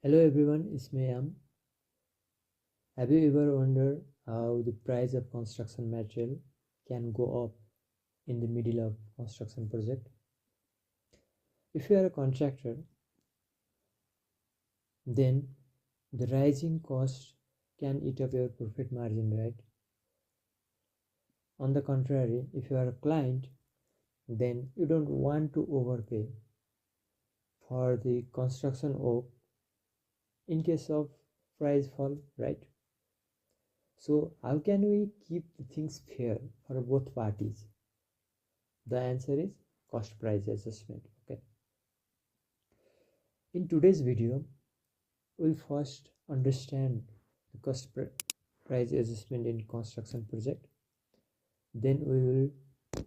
Hello everyone, it's me Am. Have you ever wondered how the price of construction material can go up in the middle of construction project? If you are a contractor, then the rising cost can eat up your profit margin, right? On the contrary, if you are a client, then you don't want to overpay for the construction work in case of price fall, right? So how can we keep the things fair for both parties? The answer is cost price adjustment. Okay. In today's video, we'll first understand the price adjustment in construction project. Then we will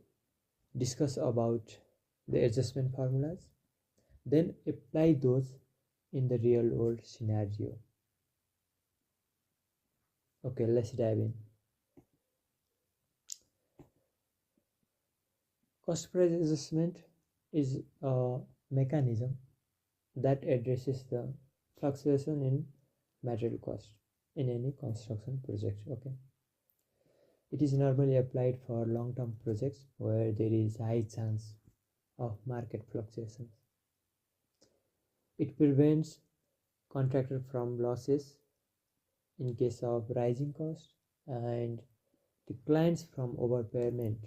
discuss about the adjustment formulas. Then apply those in the real world scenario. Okay, let's dive in. Cost price adjustment is a mechanism that addresses the fluctuation in material cost in any construction project. Okay, it is normally applied for long-term projects where there is high chance of market fluctuations. It prevents contractor from losses in case of rising cost and the clients from overpayment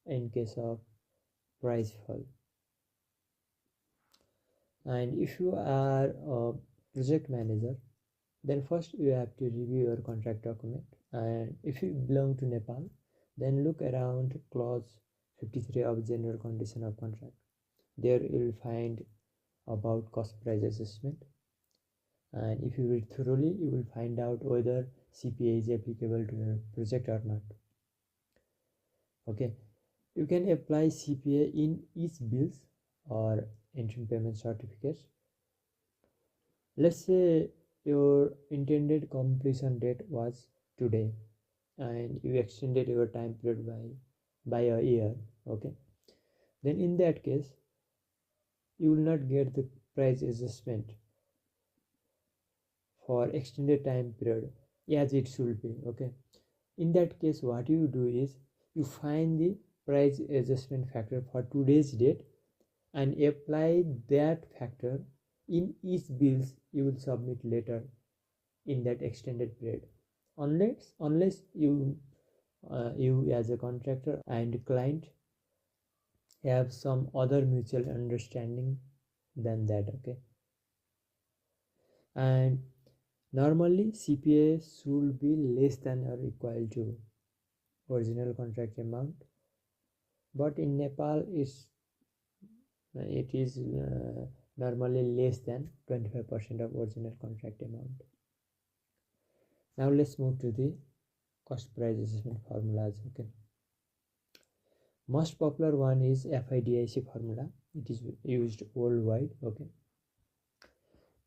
in case of price fall. And if you are a project manager, then first you have to review your contract document, and if you belong to Nepal, then look around clause 53 of general condition of contract. There you will find about cost price adjustment, and if you read thoroughly you will find out whether CPA is applicable to your project or not. Okay, you can apply CPA in each bills or interim payment certificates. Let's say your intended completion date was today and you extended your time period by a year. Okay, then in that case you will not get the price adjustment for extended time period as it should be. Okay, in that case what you do is you find the price adjustment factor for today's date and apply that factor in each bills you will submit later in that extended period, unless you as a contractor and client have some other mutual understanding than that. Okay, and normally CPA should be less than or equal to original contract amount, but in Nepal it is normally less than 25% of original contract amount. Now let's move to the cost price adjustment formulas. Okay, most popular one is FIDIC formula. It is used worldwide. Okay,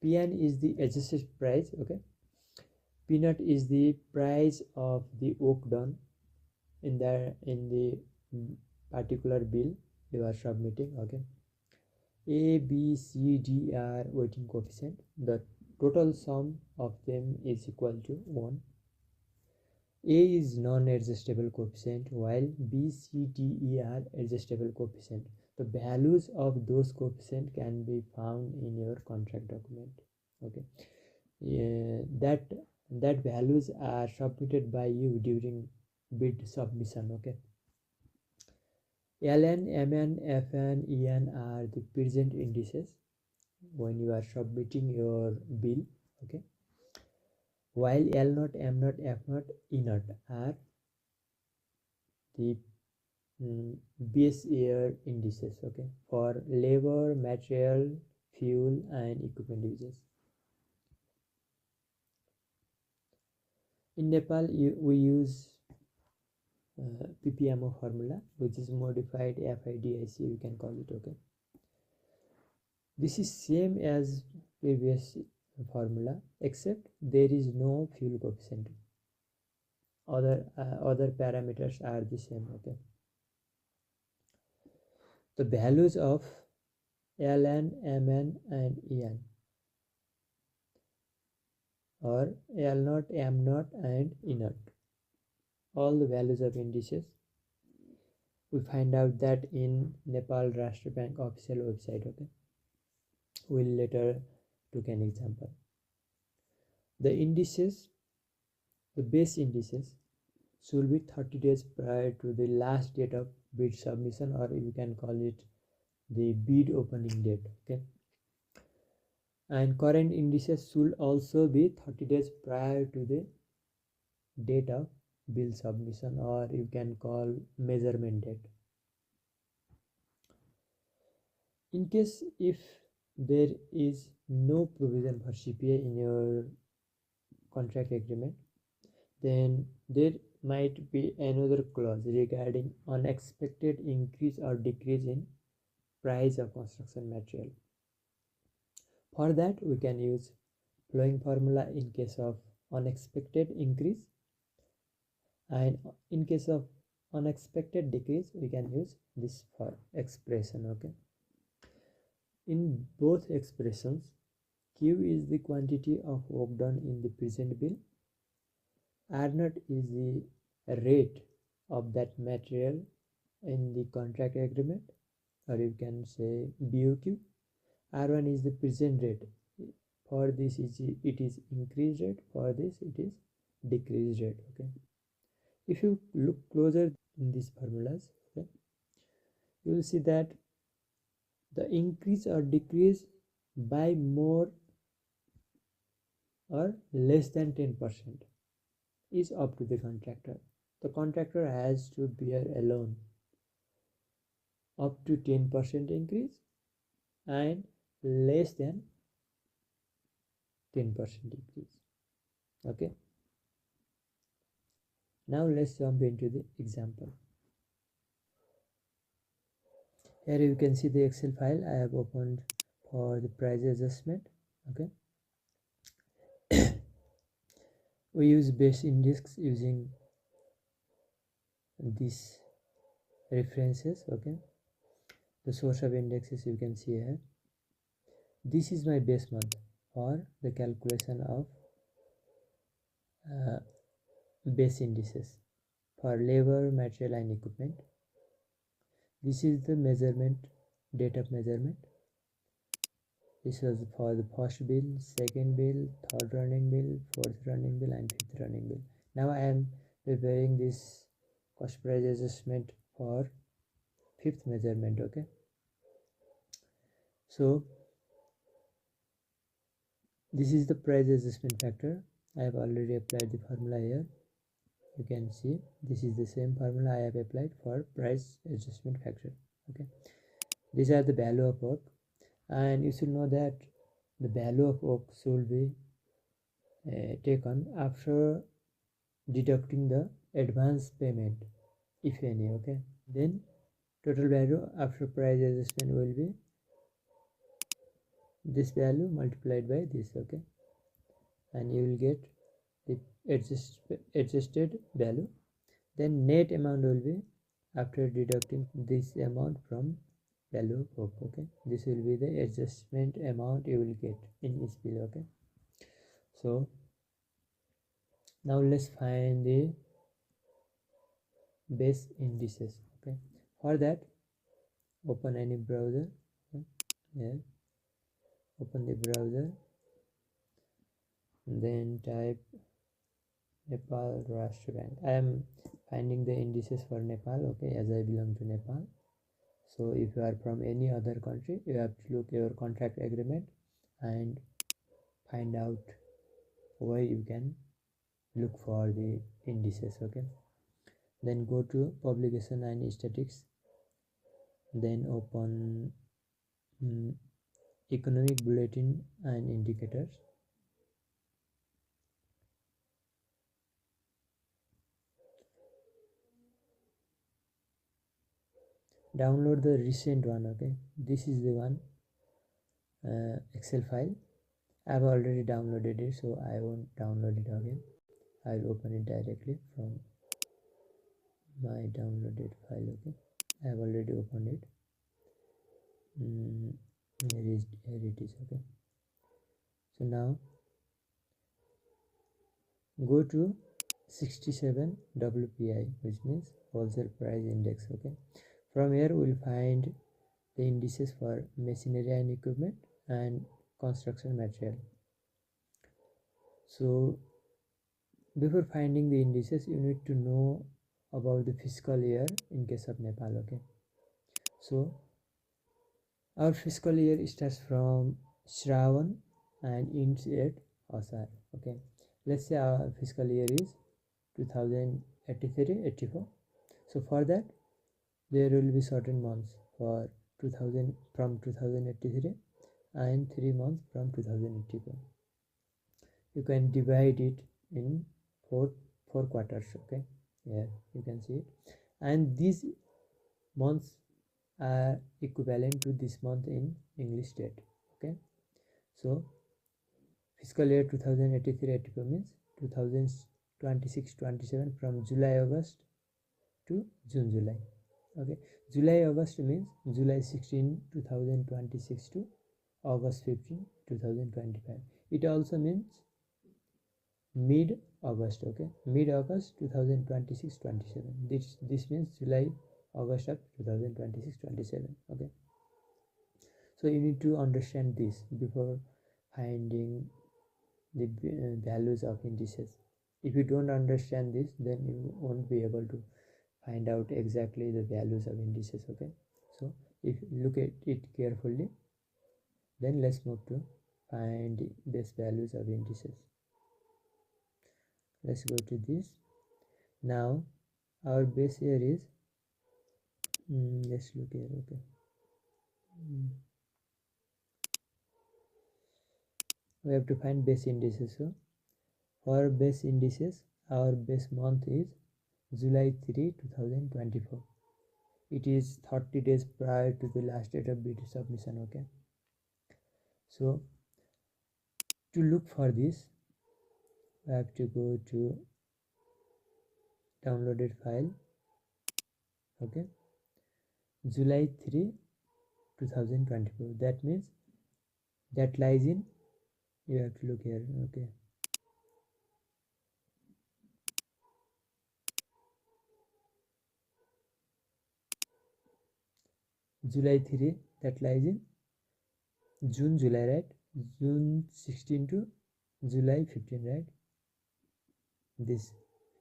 PN is the adjusted price. Okay, peanut is the price of the work done in the particular bill you are submitting. Okay, A, B, C, D are weighting coefficient. The total sum of them is equal to 1. A is non-adjustable coefficient while B, C, D, E are adjustable coefficient. The values of those coefficient can be found in your contract document. Okay, that values are submitted by you during bid submission. Okay, LN, MN, FN, EN are the present indices when you are submitting your bill. Okay, while L0, M0, F0, E0 are the base year indices. Okay, for labor, material, fuel and equipment uses. In Nepal we use PPMO formula, which is modified FIDIC, you can call it. Okay, this is same as previous formula except there is no fuel coefficient. Other parameters are the same. Okay, the values of LN, MN and EN or L naught, M naught, and E naught. All the values of indices. We find out that in Nepal Rashtra Bank official website. Okay, we'll later took an example. The indices, the base indices, should be 30 days prior to the last date of bid submission, or you can call it the bid opening date. Okay, and current indices should also be 30 days prior to the date of bill submission, or you can call measurement date. In case if there is no provision for CPA in your contract agreement, then there might be another clause regarding unexpected increase or decrease in price of construction material. For that, we can use following formula in case of unexpected increase, and in case of unexpected decrease we can use this for expression. Okay, in both expressions, Q is the quantity of work done in the present bill, R naught is the rate of that material in the contract agreement, or you can say BOQ. R1 is the present rate. For this it is increased rate, for this it is decreased rate. Okay, if you look closer in these formulas, okay, you will see that the increase or decrease by more or less than 10% is up to the contractor. The contractor has to bear alone up to 10% increase and less than 10% decrease. Okay, now let's jump into the example. Here you can see the Excel file I have opened for the price adjustment. Okay, we use base index using these references. Okay, the source of indexes you can see here. This is my base month for the calculation of base indices for labor, material and equipment. This is the measurement, date of measurement. This was for the first bill, second bill, third running bill, fourth running bill and fifth running bill. Now I am preparing this cost price adjustment for fifth measurement. Okay, so this is the price adjustment factor. I have already applied the formula here. You can see this is the same formula I have applied for price adjustment factor. Okay, these are the value of work, and you should know that the value of work should be taken after deducting the advance payment, if any. Okay, then total value after price adjustment will be this value multiplied by this. Okay, and you will get the adjusted value. Then net amount will be after deducting this amount from value of work. Okay, this will be the adjustment amount you will get in each bill. Okay, so now let's find the base indices. Okay, for that open any browser. Okay, yeah, open the browser, then type Nepal Rashtra Bank. I am finding the indices for Nepal. Okay, as I belong to Nepal. So if you are from any other country, you have to look your contract agreement and find out where you can look for the indices. Okay, then go to publication and statistics, then open economic bulletin and indicators. Download the recent one. Okay, this is the one Excel file. I have already downloaded it, so I won't download it again. I'll open it directly from my downloaded file. Okay, I have already opened it. Here, here it is. Okay, so now go to 67 WPI, which means wholesale price index. Okay, from here we'll find the indices for machinery and equipment and construction material. So before finding the indices, you need to know about the fiscal year in case of Nepal. Okay, so our fiscal year starts from Shravan and ends at Asar. Okay, let's say our fiscal year is 2083-84. So for that, there will be certain months for 2000 from 2083 and 3 months from 2084. You can divide it in four quarters. Okay, here you can see it, and these months are equivalent to this month in English state. Okay, so fiscal year 2083-84 means 2026-27 from July August to June July. Okay, July August means July 16 2026 to August 15 2025. It also means mid August. Okay, mid August 2026-27. This means July August of 2026-27. Okay, so you need to understand this before finding the values of indices. If you don't understand this, then you won't be able to find out exactly the values of indices. Okay, so if you look at it carefully, then let's move to find base values of indices. Let's go to this. Now our base here is let's look here. Okay, we have to find base indices. So for base indices, our base month is July 3 2024. It is 30 days prior to the last date of BT submission. Okay, so to look for this, we have to go to downloaded file. Okay, July 3 2024, that means that lies in, you have to look here. Okay, July 3, that lies in June July, right? June 16 to July 15, right? This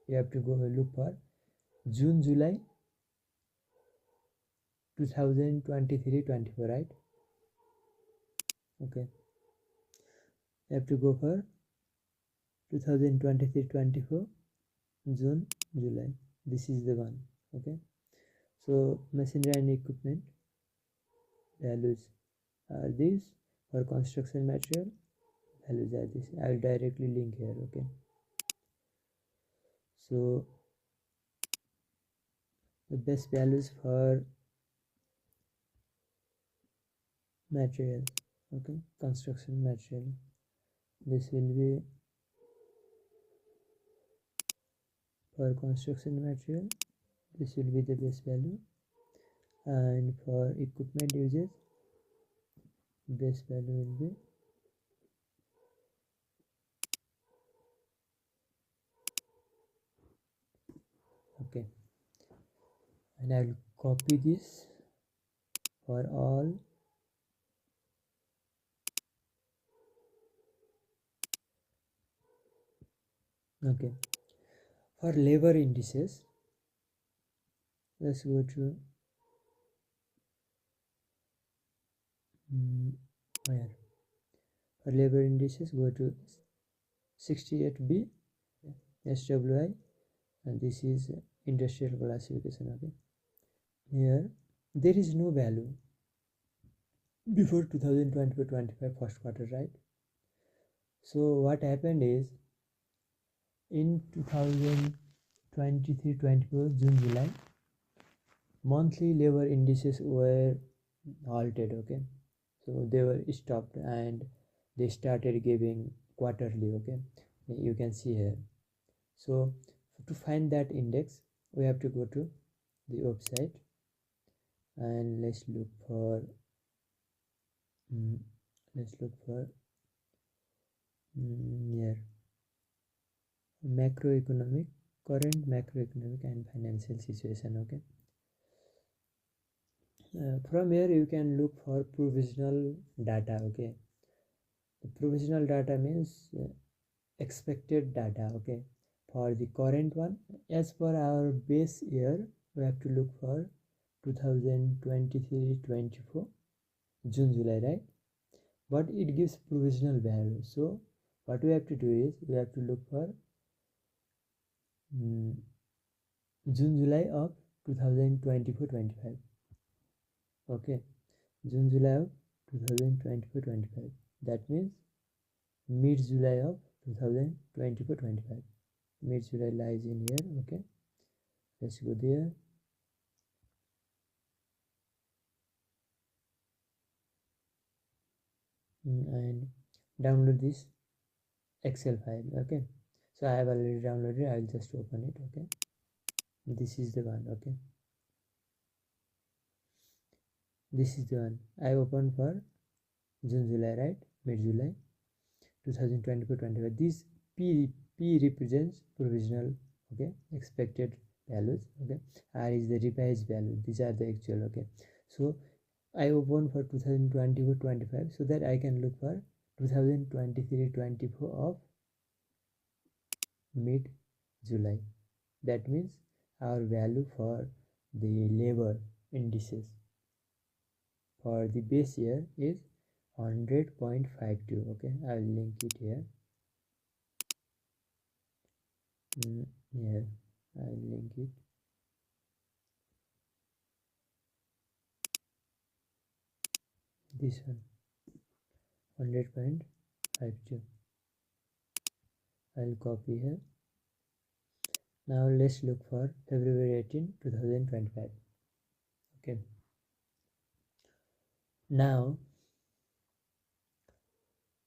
you have to go look for June July 2023-24, right? Okay, you have to go for 2023-24 June July. This is the one. Okay, so machinery and equipment values are these. For construction material, values are this. I will directly link here. Okay, so the best values for materials. Okay, construction material, this will be for construction material, this will be the base value, and for equipment uses, base value will be okay, and I will copy this for all. Okay, for labor indices, let's go to where for labor indices, go to 68B SWI, and this is industrial classification. Okay, here there is no value before 2024-25 first quarter, right? So what happened is in 2023-24 June July, monthly labor indices were halted. Okay, so they were stopped and they started giving quarterly. Okay, you can see here. So to find that index, we have to go to the website and let's look for here. macroeconomic, current macroeconomic and financial situation. Okay, from here you can look for provisional data. Okay, the provisional data means expected data. Okay, for the current one, as per our base year, we have to look for 2023-24 June July, right? But it gives provisional value. So what we have to do is we have to look for June July of 2024-25. Okay, June July of 2024-25. That means mid July of 2024-25. Mid July lies in here. Okay, let's go there. And download this Excel file. Okay, so I have already downloaded. I'll just open it. Okay, this is the one. Okay, this is the one I opened for June July, right? Mid July 2024-25. This P represents provisional. Okay, expected values. Okay, R is the revised value. These are the actual. Okay, so I open for 2024-25 so that I can look for 2023-24 of mid July. That means our value for the labor indices for the base year is 100.52. Okay, I will link it here. Here I will link it. This one 100.52. I'll copy here. Now let's look for February 18, 2025. Okay. Now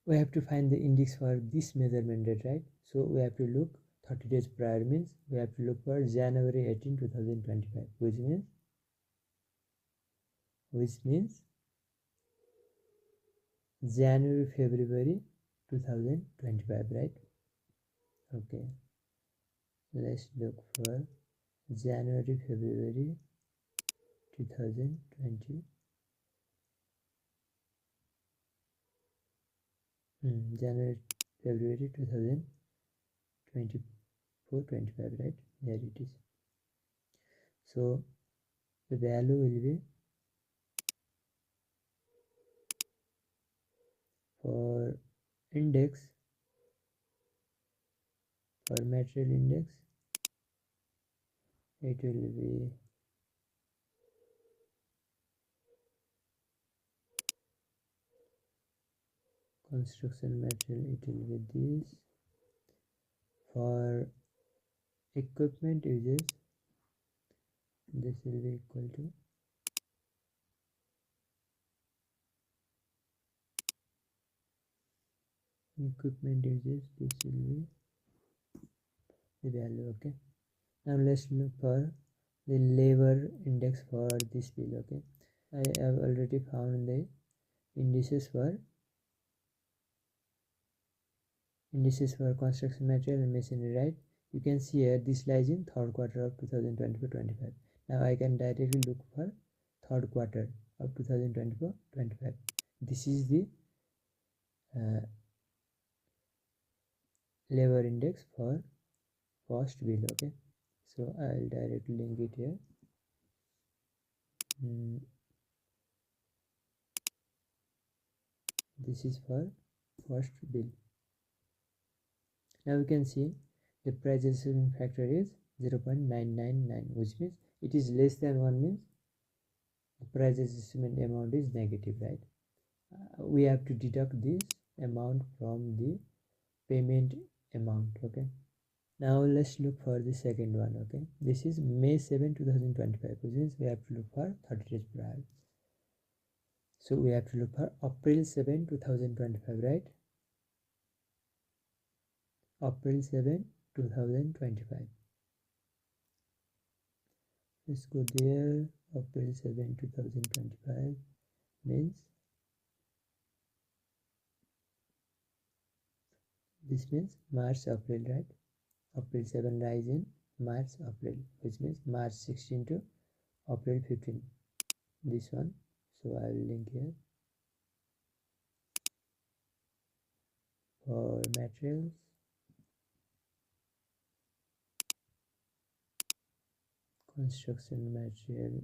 we have to find the index for this measurement date, right? So we have to look 30 days prior, means we have to look for January 18, 2025, which means January, February 2025, right? Okay, let's look for January, February 2020. January, February 2024-25, right? There it is. So the value will be for index, for material index, it will be construction material, it will be this. For equipment uses, this will be equal to equipment uses, this will be the value. Okay, now let's look for the labor index for this bill. Okay, I have already found the indices for construction material and machinery, right? You can see here this lies in third quarter of 2024-25. Now I can directly look for third quarter of 2024-25. This is the labor index for first bill. Okay, so I'll directly link it here. This is for first bill. Now you can see the price adjustment factor is 0.999, which means it is less than 1, means the price adjustment amount is negative, right? We have to deduct this amount from the payment amount. Okay, now let's look for the second one. Okay, this is May 7, 2025, which means we have to look for 30 days prior. So we have to look for April 7, 2025, right? April 7, 2025. Let's go there. April 7, 2025 means this means March, April, right? April 7 rise in March April, which means March 16 to April 15, this one. So I will link here. For materials, construction material,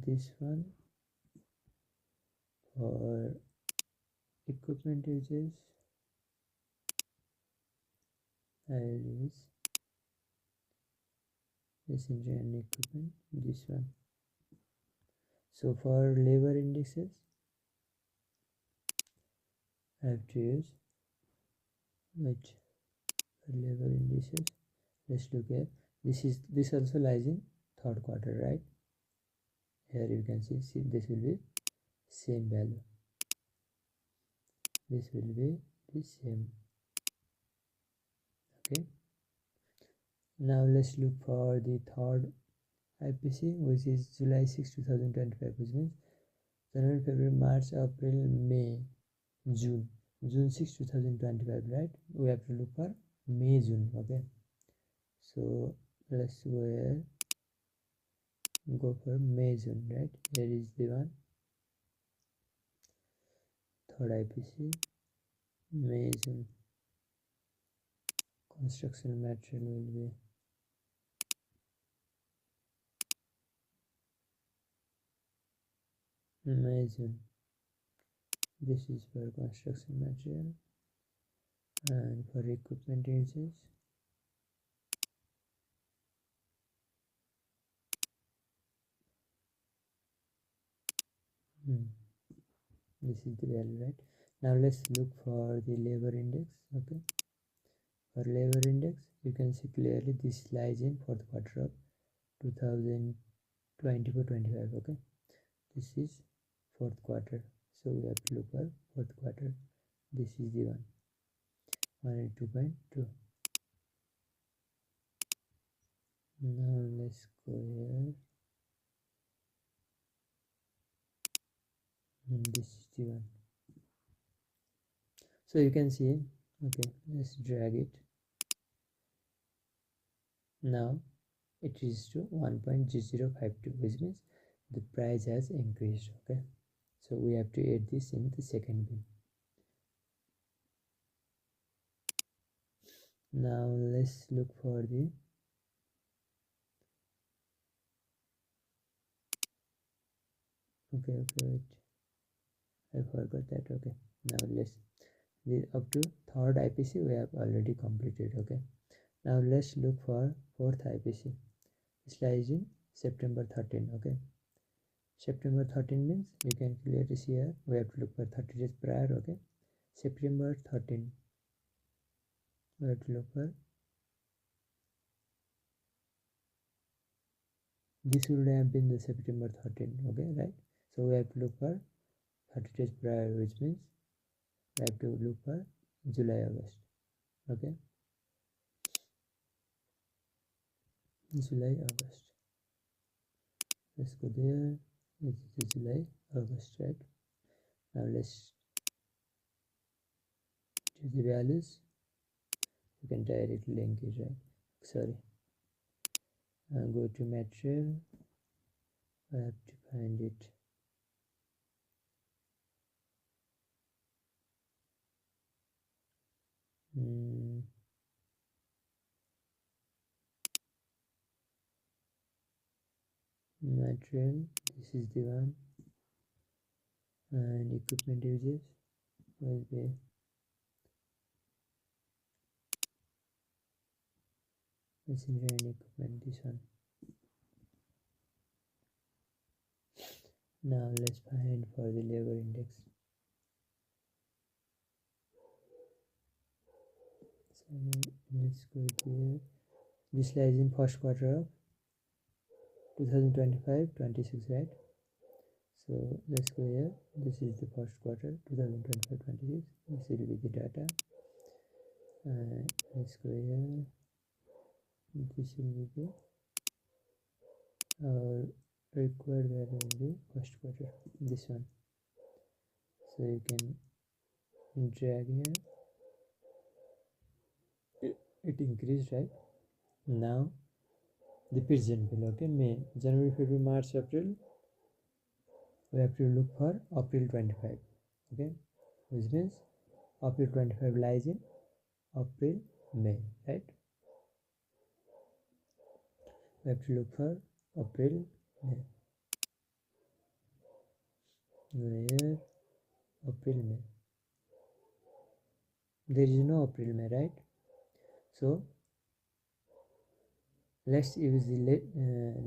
this one. For equipment uses, I will use machinery and equipment, this one. So for labor indexes, I have to use which labor indices. Let's look here. This also lies in third quarter, right? Here you can see this will be same value. This will be the same. Okay. Now let's look for the third IPC, which is July 6, 2025, which means January, February, March, April, May, June. June 6, 2025, right? We have to look for May, June. Okay. So let's go here. Go for May, June, right? Here is the one. Third IPC, May, June. Construction material will be May, June. This is for construction material. And for equipment uses, this is the value, right? Now let's look for the labor index. Okay, for labor index you can see clearly this lies in fourth quarter of 2024-25. Okay, this is fourth quarter, so we have to look for fourth quarter. This is the one, 182.2. Now let's go here. This is the one. So you can see, okay, let's drag it. Now it is to 1.0052, which means the price has increased. Okay, so we have to add this in the second bin. Now let's look for the wait, I forgot that. Okay, now let's up to third IPC we have already completed. Okay, now let's look for fourth IPC. This lies in September 13. Okay, September 13 means you can clearly see here we have to look for 30 days prior. Okay, September 13 we have to look for, this would have been the September 13. Okay, right? So we have to look for 30 days prior, which means we have to look for July, August. Okay, July, August. Let's go there. This is July, August, right? Now let's do the values. You can directly link it, right? Sorry. Go to material. I have to find it. Material, this is the one. And equipment uses will be machinery and equipment, this one. Now let's find for the labor index. So let's go here. This lies in first quarter of 2025-26, right? So let's go here. This is the first quarter 2025-26. This will be the data. Let's go here. This will be our required value will be first quarter, this one. So you can drag here. It increased, right? Now the present bill, okay, May, January, February, March, April. We have to look for April 25, okay, which means April 25 lies in April, May, right? We have to look for April, May. Where April, May? There is no April, May, right? So let's use the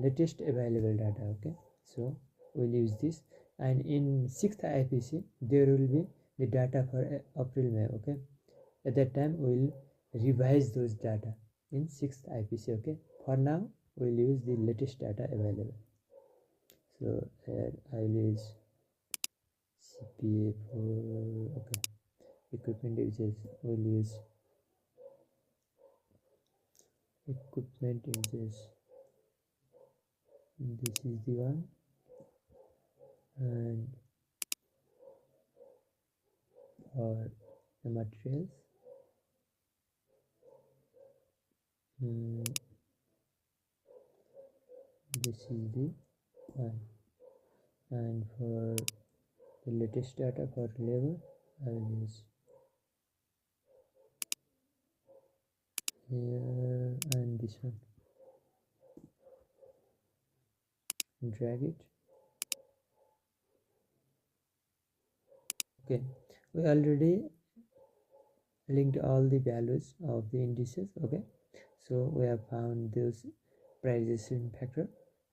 latest available data, okay? So we'll use this, and in 6th IPC there will be the data for April, May, okay? At that time we'll revise those data in 6th IPC, okay? For now we'll use the latest data available. So here I'll use CPA for, okay, equipment uses, we'll use equipment uses, this is the one, and for the materials, this is the one, and for the latest data for labor I will use here, and this one, drag it. Okay, we already linked all the values of the indices, okay? So we have found those price adjustment factor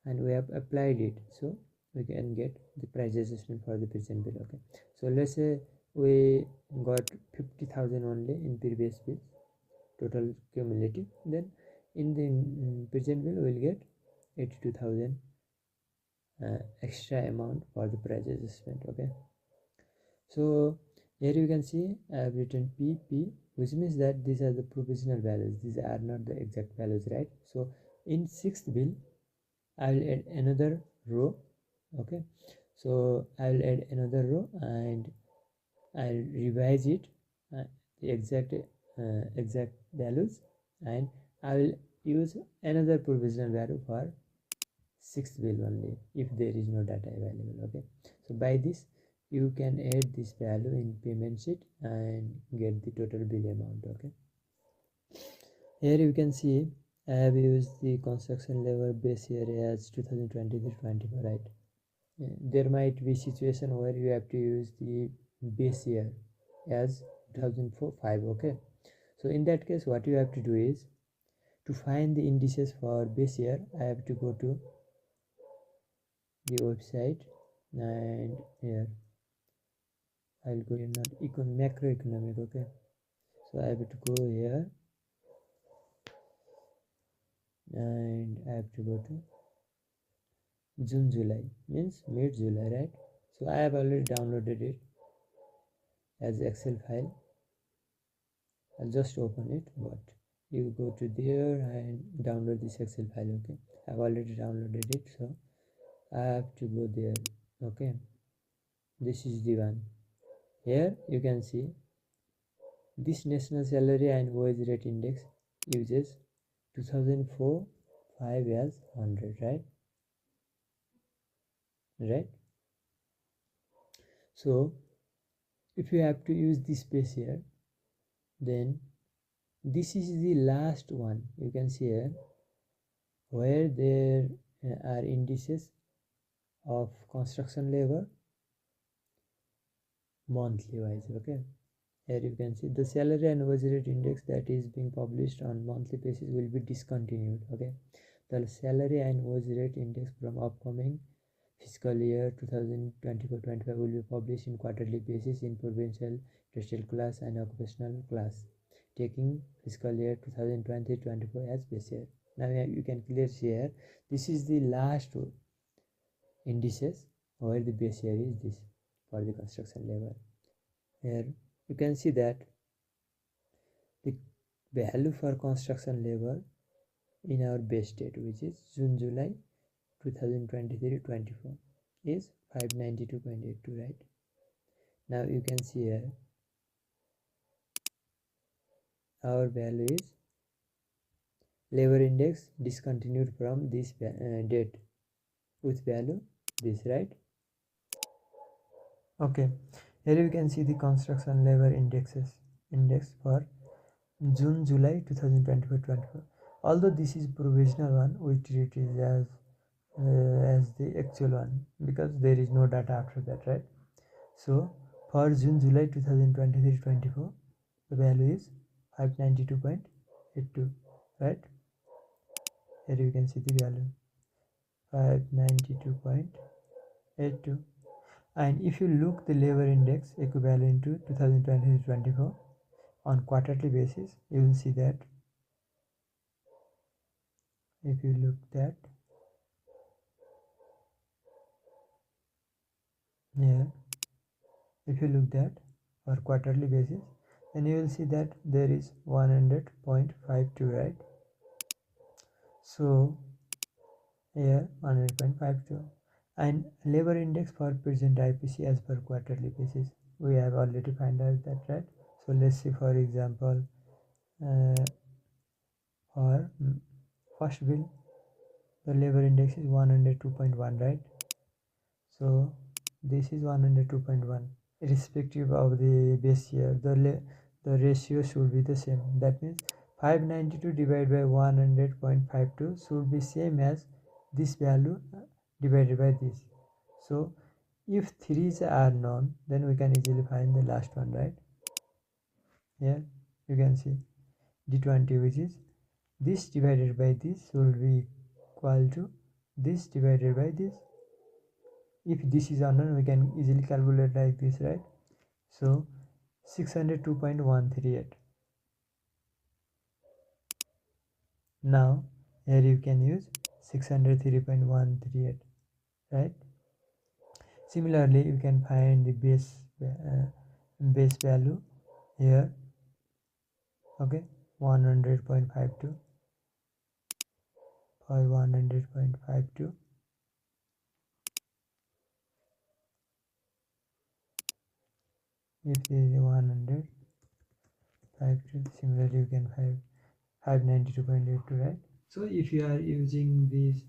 and we have applied it, so we can get the price adjustment for the present bill, okay? So let's say we got 50,000 only in previous bill, total cumulative, then in the present bill we'll get 82,000 extra amount for the price adjustment, okay? So here you can see I have written PP, which means that these are the provisional values, these are not the exact values, right? So in 6th bill I will add another row, okay? So I will add another row and I'll revise it, the exact values, and I will use another provisional value for 6th bill only if there is no data available, okay? So by this you can add this value in payment sheet and get the total bill amount, okay? Here you can see I have used the construction labor base year as 2023-24, right? There might be situation where you have to use the base year as 2004-5, okay? So in that case what you have to do is, to find the indices for base year I have to go to the website, and here I'll go in not macroeconomic, okay? So I have to go here and I have to go to June July, means mid July, right? So I have already downloaded it as Excel file. I'll just open it, but you go to there and download this Excel file, okay? I've already downloaded it, so I have to go there, okay? This is the one. Here you can see this national salary and wage rate index uses 2004-5 as 100, right? So if you have to use this base here, then this is the last one. You can see here where there are indices of construction labor monthly wise, okay? Here you can see the salary and wage rate index that is being published on monthly basis will be discontinued, okay? The salary and wage rate index from upcoming fiscal year 2024-25 will be published in quarterly basis in provincial, terrestrial class and occupational class, taking fiscal year 2020-24 as base year. Now you can clearly see here, this is the last indices where the base year is this for the construction labor. Here you can see that the value for construction labor in our base date, which is June July 2023-24, is 592.82, right? Now you can see here our value is labor index discontinued from this date with value this, right? Okay, here you can see the construction labor index for June July 2024. Although this is provisional one, we treat it as the actual one because there is no data after that, right? So for June July 2023-24, the value is 592.82, right? Here you can see the value 592.82. And if you look the labor index equivalent to 2023-24 on quarterly basis, you will see that if you look that here, if you look that for quarterly basis, then you will see that there is 100.52, right? So here 100.52, and labor index for present IPC as per quarterly basis, we have already found out that, right? So let's see, for example, for first bill, the labor index is 102.1, right? So this is 102.1. Irrespective of the base year, the ratio should be the same. That means 592 divided by 100.52 should be same as this value divided by this. So if threes are known, then we can easily find the last one, right? Here you can see D20, which is this divided by this should be equal to this divided by this. If this is unknown, we can easily calculate like this, right? So 602.138. Now here you can use 603.138, right? Similarly, you can find the base value here. Okay, 100.52 for 100.52. If there is 100.52, similarly you can find 592.82, right? So if you are using this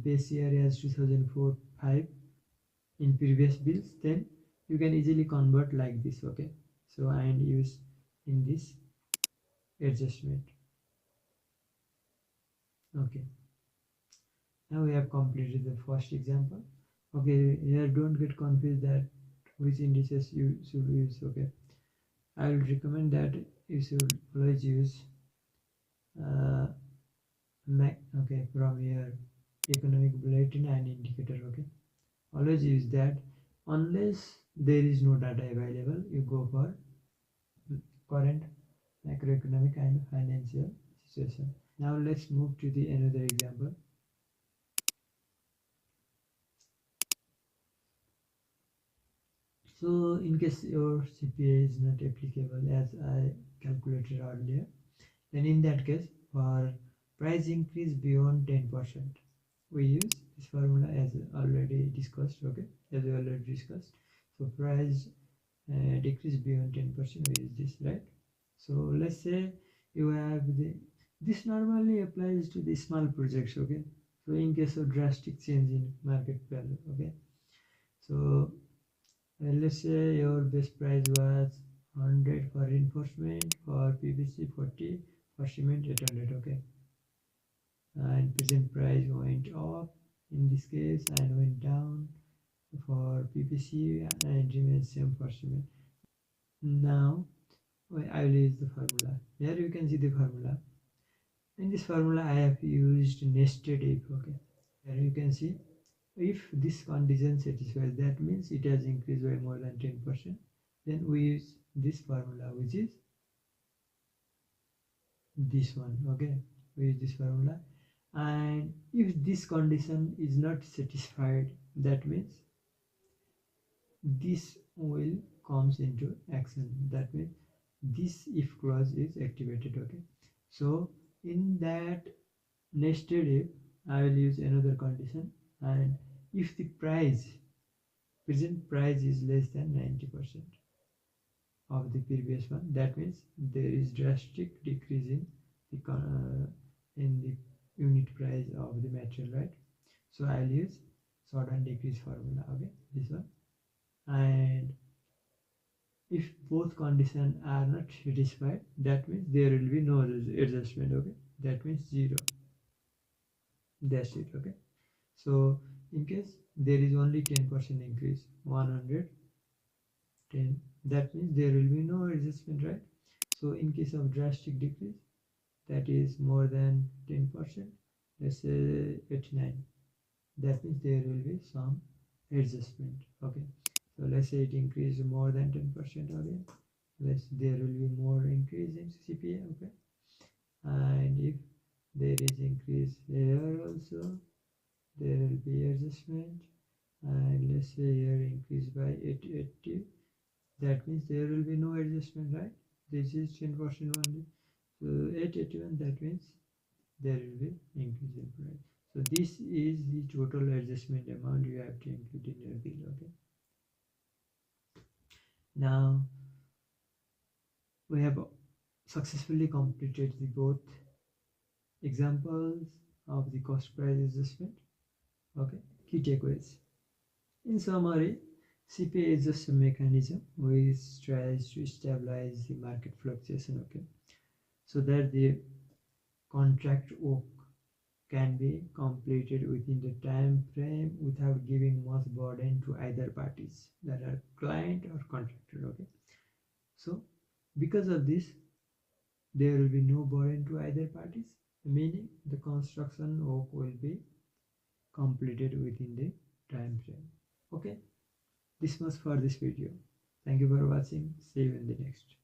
base year as 2004-5 in previous bills, then you can easily convert like this. Okay, so and use in this adjustment. Okay, now we have completed the first example. Okay, here don't get confused that which indices you should use. Okay, I will recommend that you should always use okay, from here economic bulletin and indicator. Okay, always use that. Unless there is no data available, you go for current macroeconomic and financial situation. Now let's move to the another example. So in case your CPA is not applicable as I calculated earlier, then in that case, for price increase beyond 10%, we use this formula as already discussed. Okay, as we already discussed. So price decrease beyond 10%, we use this, right? So let's say you have this normally applies to the small projects. Okay, so in case of drastic change in market value. Okay, so let's say your best price was 100 for reinforcement, for PVC 40, for cement 800. Okay, and present price went up in this case and went down for PVC and remains same for cement. Now I will use the formula. Here you can see the formula. In this formula I have used nested if. Okay, here you can see if this condition satisfies, that means it has increased by more than 10%, then we use this formula, which is this one. Okay, we use this formula, and if this condition is not satisfied, that means this will comes into action. That means this if clause is activated. Okay, so in that nested if, I will use another condition, and if the present price is less than 90% of the previous one, that means there is drastic decrease in the in the unit price of the material, right? So I'll use Sawtern decrease formula, okay, this one. And if both conditions are not satisfied, that means there will be no adjustment, okay, that means 0. That's it, okay. So in case there is only 10% increase, 110, that means there will be no adjustment, right? So in case of drastic decrease, that is more than 10%, let's say 89, that means there will be some adjustment, okay. So let's say it increased more than 10% again, there will be more increase in CPA, okay. And if there is increase here also, there will be adjustment. And let's say here increase by 880, that means there will be no adjustment, right? This is 10% only. So 881, that means there will be increase in price. So this is the total adjustment amount you have to include in your bill, okay. Now we have successfully completed the both examples of the cost price adjustment, okay. Key takeaways. In summary, CPA is just a mechanism which tries to stabilize the market fluctuation, okay, so that the contract work can be completed within the time frame without giving much burden to either parties, that are client or contractor, okay. So because of this, there will be no burden to either parties, meaning the construction work will be completed within the time frame, okay. This much for this video. Thank you for watching. See you in the next.